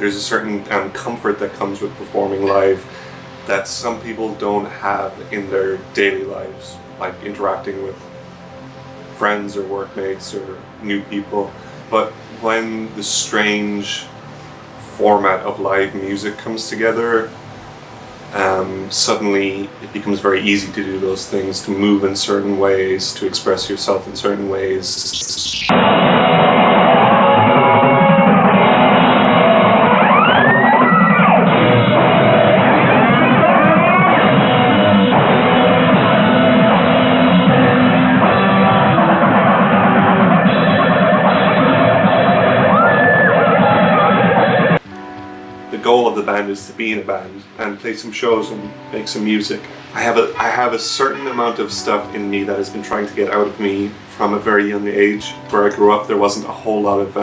There's a certain comfort that comes with performing live that some people don't have in their daily lives, like interacting with friends or workmates or new people. But when the strange format of live music comes together, suddenly it becomes very easy to do those things, to move in certain ways, to express yourself in certain ways. The goal of the band is to be in a band and play some shows and make some music. I have a certain amount of stuff in me that has been trying to get out of me from a very young age. Where I grew up, there wasn't a whole lot of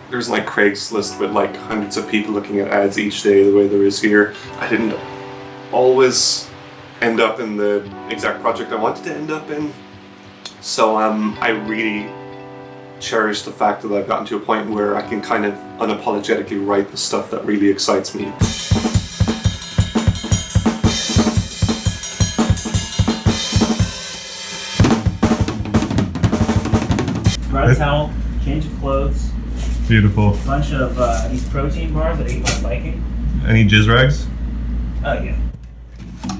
there's like Craigslist with like hundreds of people looking at ads each day the way there is here. I didn't always end up in the exact project I wanted to end up in. So I really cherish the fact that I've gotten to a point where I can kind of unapologetically write the stuff that really excites me. Grab a towel, change of clothes. Beautiful. Bunch of these protein bars that I ate while biking. Any jizz rags? Oh yeah.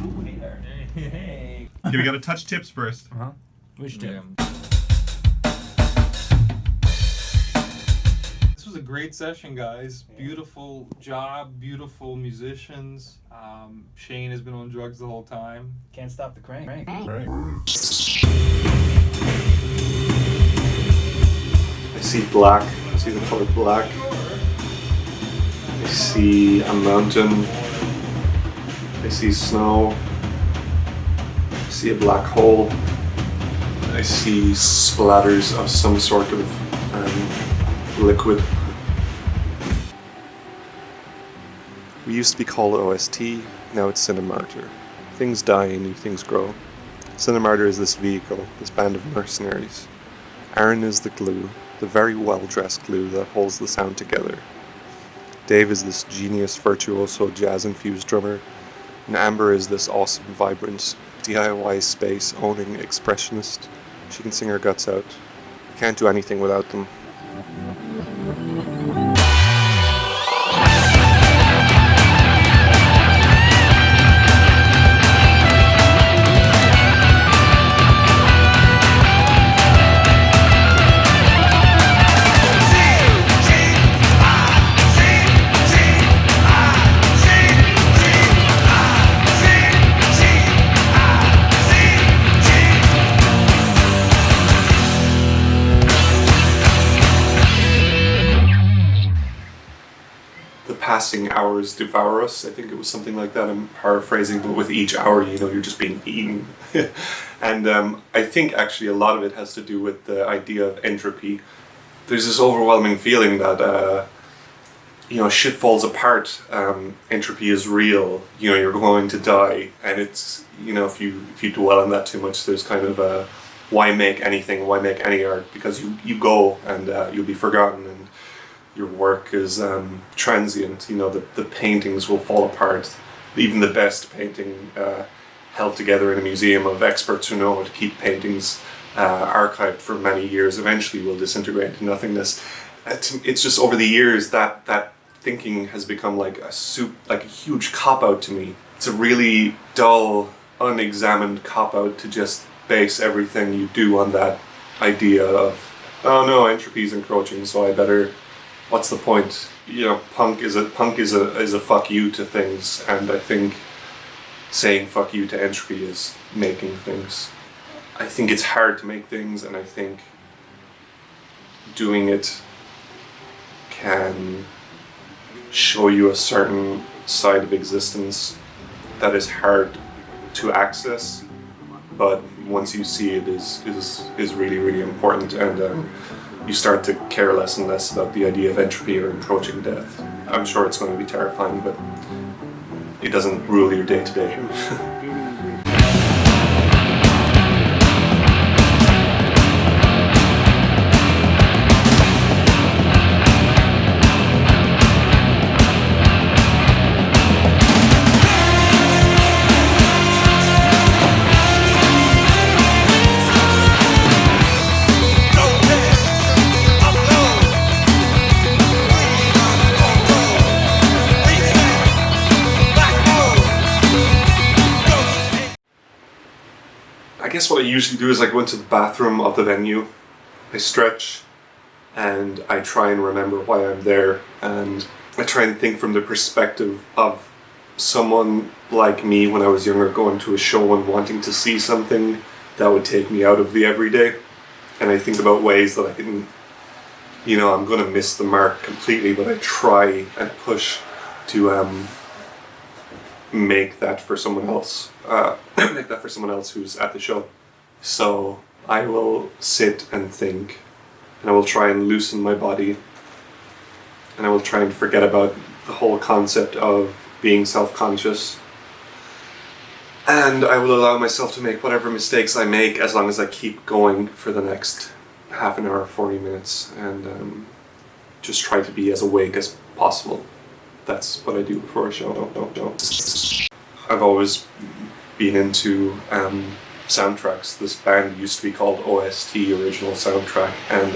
Ooh, hey there. Hey. Okay, we gotta touch tips first. Which tip? This was a great session, guys. Beautiful job, beautiful musicians. Shane has been on drugs the whole time. Can't stop the crank. Right. I see black, I see the color black. I see a mountain. I see snow. I see a black hole. I see splatters of some sort of liquid. We used to be called OST, now it's Cinemartyr. Things die and new things grow. Cinemartyr is this vehicle, this band of mercenaries. Aaron is the glue, the very well-dressed glue that holds the sound together. Dave is this genius, virtuoso, jazz-infused drummer, and Amber is this awesome, vibrant, DIY space-owning expressionist. She can sing her guts out. I can't do anything without them. Passing hours devour us. I think it was something like that. I'm paraphrasing, but with each hour, you're just being eaten. And I think actually a lot of it has to do with the idea of entropy. There's this overwhelming feeling that shit falls apart. Entropy is real. You're going to die, and it's if you dwell on that too much, there's kind of a why make anything? Why make any art? Because you go and you'll be forgotten. And your work is transient. The paintings will fall apart. Even the best painting held together in a museum of experts who know how to keep paintings archived for many years eventually will disintegrate into nothingness. It's just over the years that thinking has become like a huge cop-out to me. It's a really dull, unexamined cop-out to just base everything you do on that idea of, oh no, entropy is encroaching, so I better. What's the point? Punk is a fuck you to things, and I think saying fuck you to entropy is making things. I think it's hard to make things, and I think doing it can show you a certain side of existence that is hard to access, but once you see it is really, really important, and you start to care less and less about the idea of entropy or approaching death. I'm sure it's going to be terrifying, but it doesn't rule your day to day. usually do is I go into the bathroom of the venue, I stretch, and I try and remember why I'm there, and I try and think from the perspective of someone like me when I was younger, going to a show and wanting to see something that would take me out of the everyday. And I think about ways that I can, you know, I'm going to miss the mark completely, but I try and push to make that for someone else. Make that for someone else who's at the show. So I will sit and think, and I will try and loosen my body, and I will try and forget about the whole concept of being self-conscious. And I will allow myself to make whatever mistakes I make as long as I keep going for the next half an hour, 40 minutes, and just try to be as awake as possible. That's what I do before a show. I've always been into soundtracks. This band used to be called OST, Original Soundtrack, and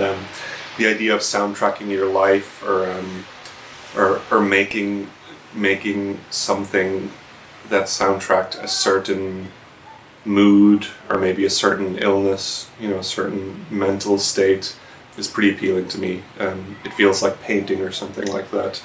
the idea of soundtracking your life or making something that soundtracked a certain mood or maybe a certain illness, you know, a certain mental state is pretty appealing to me. It feels like painting or something like that.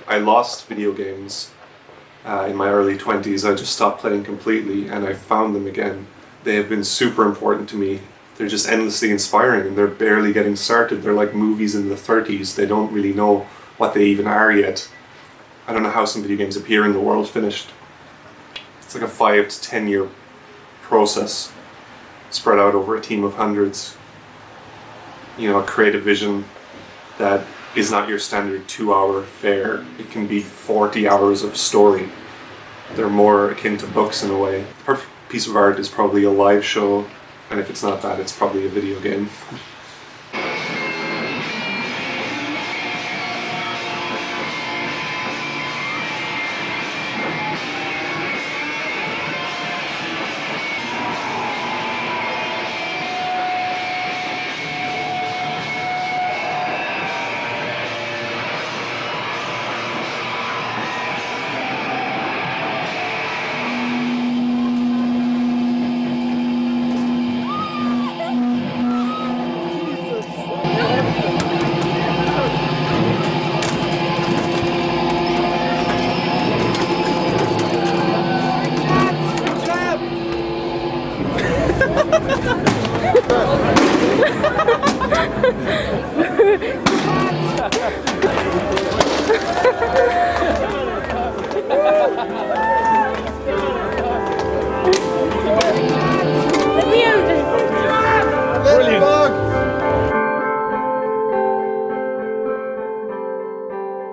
I lost video games in my early 20s. I just stopped playing completely, and I found them again. They have been super important to me. They're just endlessly inspiring, and they're barely getting started. They're like movies in the 30s. They don't really know what they even are yet. I don't know how some video games appear in the world finished. It's like a 5 to 10 year process spread out over a team of hundreds. You know, a creative vision that is not your standard 2-hour fare. It can be 40 hours of story. They're more akin to books in a way. The perfect piece of art is probably a live show, and if it's not that, it's probably a video game.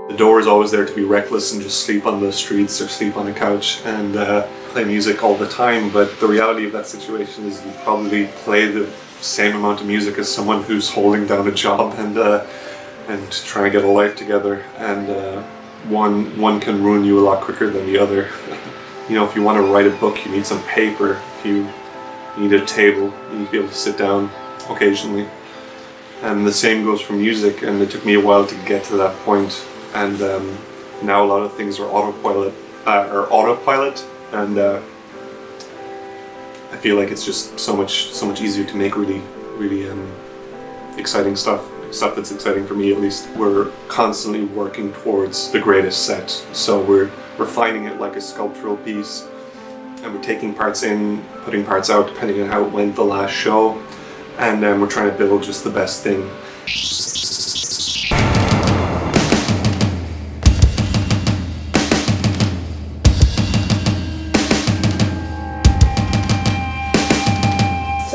The door is always there to be reckless and just sleep on the streets or sleep on a couch and play music all the time, but the reality of that situation is you probably play the same amount of music as someone who's holding down a job and trying to get a life together, and one can ruin you a lot quicker than the other. You know, if you want to write a book, you need some paper. If you need a table, you need to be able to sit down occasionally. And the same goes for music, and it took me a while to get to that point. And now a lot of things are autopilot, and I feel like it's just so much easier to make really exciting stuff that's exciting for me at least. We're constantly working towards the greatest set, so we're refining it like a sculptural piece, and we're taking parts in, putting parts out depending on how it went the last show, and then we're trying to build just the best thing.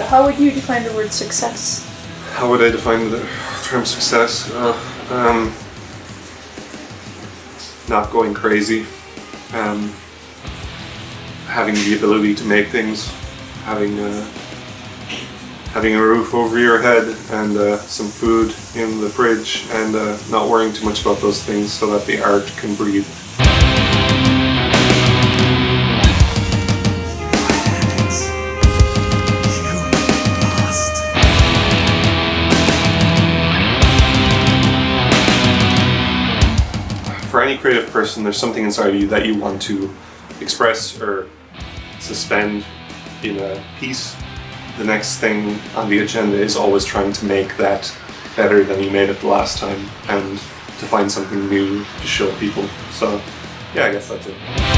How would you define the word success? How would I define the term success? Not going crazy. having the ability to make things, having a roof over your head and some food in the fridge, and not worrying too much about those things so that the art can breathe. For any creative person, there's something inside you that you want to express or suspend in a piece. The next thing on the agenda is always trying to make that better than you made it the last time, and to find something new to show people. So yeah, I guess that's it.